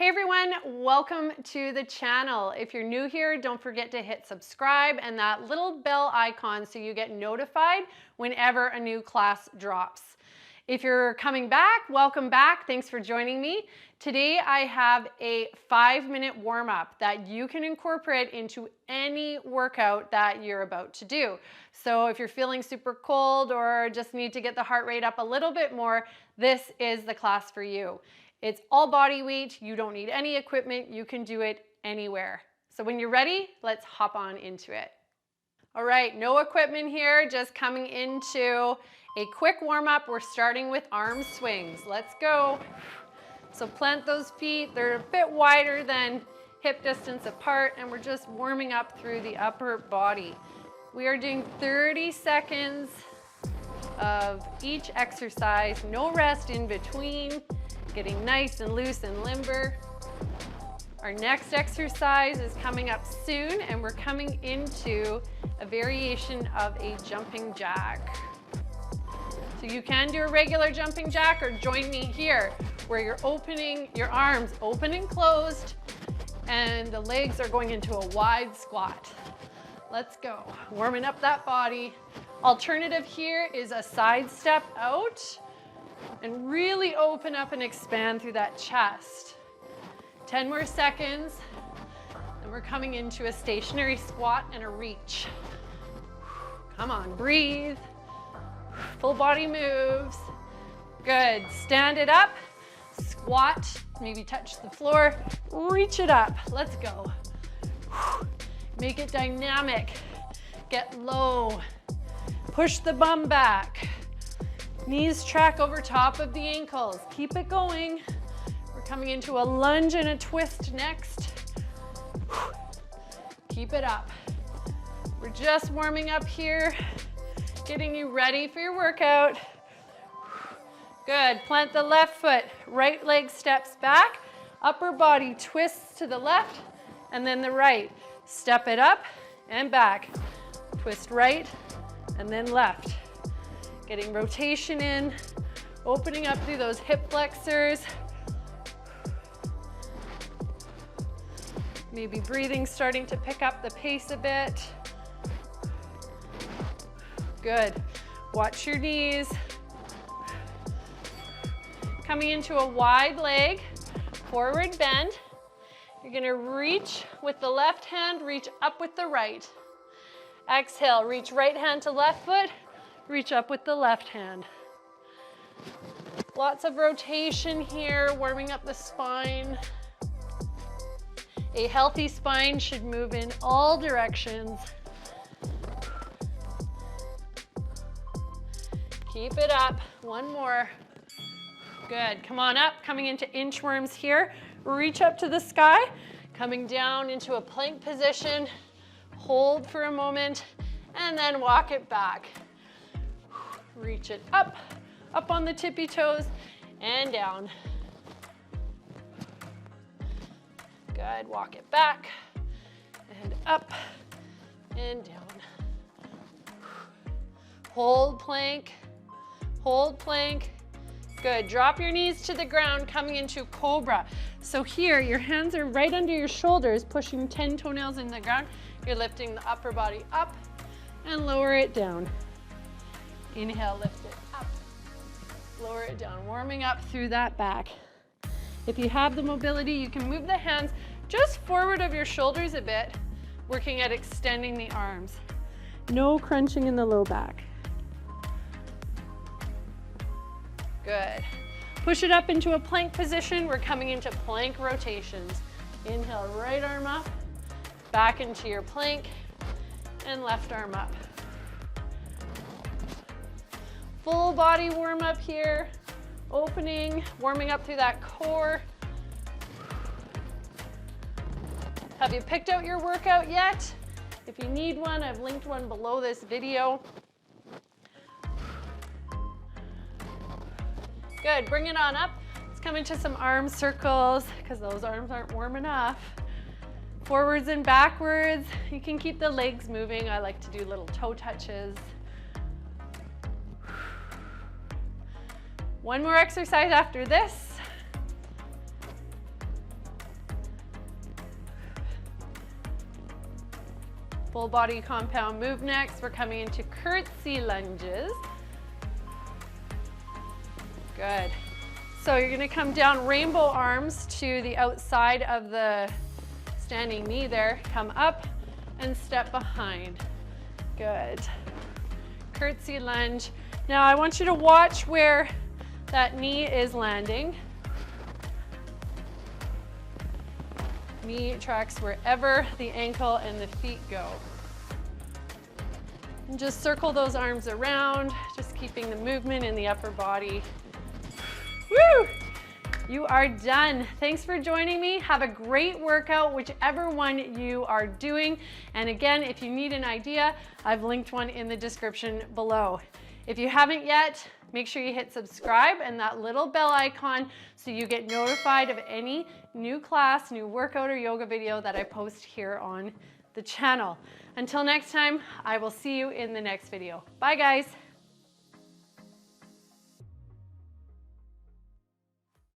Hey everyone, welcome to the channel. If you're new here, don't forget to hit subscribe and that little bell icon so you get notified whenever a new class drops. If you're coming back, welcome back. Thanks for joining me. Today I have a 5-minute warm-up that you can incorporate into any workout that you're about to do. So if you're feeling super cold or just need to get the heart rate up a little bit more, this is the class for you. It's all body weight. You don't need any equipment. You can do it anywhere. So when you're ready, let's hop on into it. All right, no equipment here, just coming into a quick warm-up. We're starting with arm swings. Let's go. So plant those feet. They're a bit wider than hip distance apart, and we're just warming up through the upper body. We are doing 30 seconds of each exercise, no rest in between. Getting nice and loose and limber. Our next exercise is coming up soon, and we're coming into a variation of a jumping jack. So you can do a regular jumping jack or join me here where you're opening your arms open and closed and the legs are going into a wide squat. Let's go. Warming up that body. Alternative here is a side step out. And really open up and expand through that chest. 10 more seconds, and we're coming into a stationary squat and a reach. Come on, breathe. Full body moves. Good, stand it up, squat, maybe touch the floor, reach it up. Let's go. Make it dynamic. Get low. Push the bum back. Knees track over top of the ankles. Keep it going. We're coming into a lunge and a twist next. Keep it up. We're just warming up here, getting you ready for your workout. Good. Plant the left foot. Right leg steps back. Upper body twists to the left and then the right. Step it up and back. Twist right and then left. Getting rotation in, opening up through those hip flexors. Maybe breathing starting to pick up the pace a bit. Good. Watch your knees. Coming into a wide leg, forward bend. You're gonna reach with the left hand, reach up with the right. Exhale, reach right hand to left foot. Reach up with the left hand. Lots of rotation here, warming up the spine. A healthy spine should move in all directions. Keep it up. One more. Good. Come on up. Coming into inchworms here. Reach up to the sky. Coming down into a plank position. Hold for a moment and then walk it back. Reach it up, up on the tippy toes, and down. Good, walk it back, and up, and down. Hold plank, hold plank. Good, drop your knees to the ground, coming into Cobra. So here, your hands are right under your shoulders, pushing 10 toenails in the ground. You're lifting the upper body up, and lower it down. Inhale, lift it up, lower it down, warming up through that back. If you have the mobility, you can move the hands just forward of your shoulders a bit, working at extending the arms. No crunching in the low back. Good. Push it up into a plank position. We're coming into plank rotations. Inhale, right arm up, back into your plank, and left arm up. Full body warm up here, opening, warming up through that core. Have you picked out your workout yet? If you need one, I've linked one below this video. Good, bring it on up. Let's come into some arm circles because those arms aren't warm enough. Forwards and backwards. You can keep the legs moving. I like to do little toe touches. One more exercise after this. Full body compound move next. We're coming into curtsy lunges. Good. So you're gonna come down rainbow arms to the outside of the standing knee there. Come up and step behind. Good. Curtsy lunge. Now I want you to watch where that knee is landing. Knee tracks wherever the ankle and the feet go. And just circle those arms around, just keeping the movement in the upper body. Woo! You are done. Thanks for joining me. Have a great workout, whichever one you are doing. And again, if you need an idea, I've linked one in the description below. If you haven't yet, make sure you hit subscribe and that little bell icon so you get notified of any new class, new workout, or yoga video that I post here on the channel. Until next time, I will see you in the next video. Bye guys.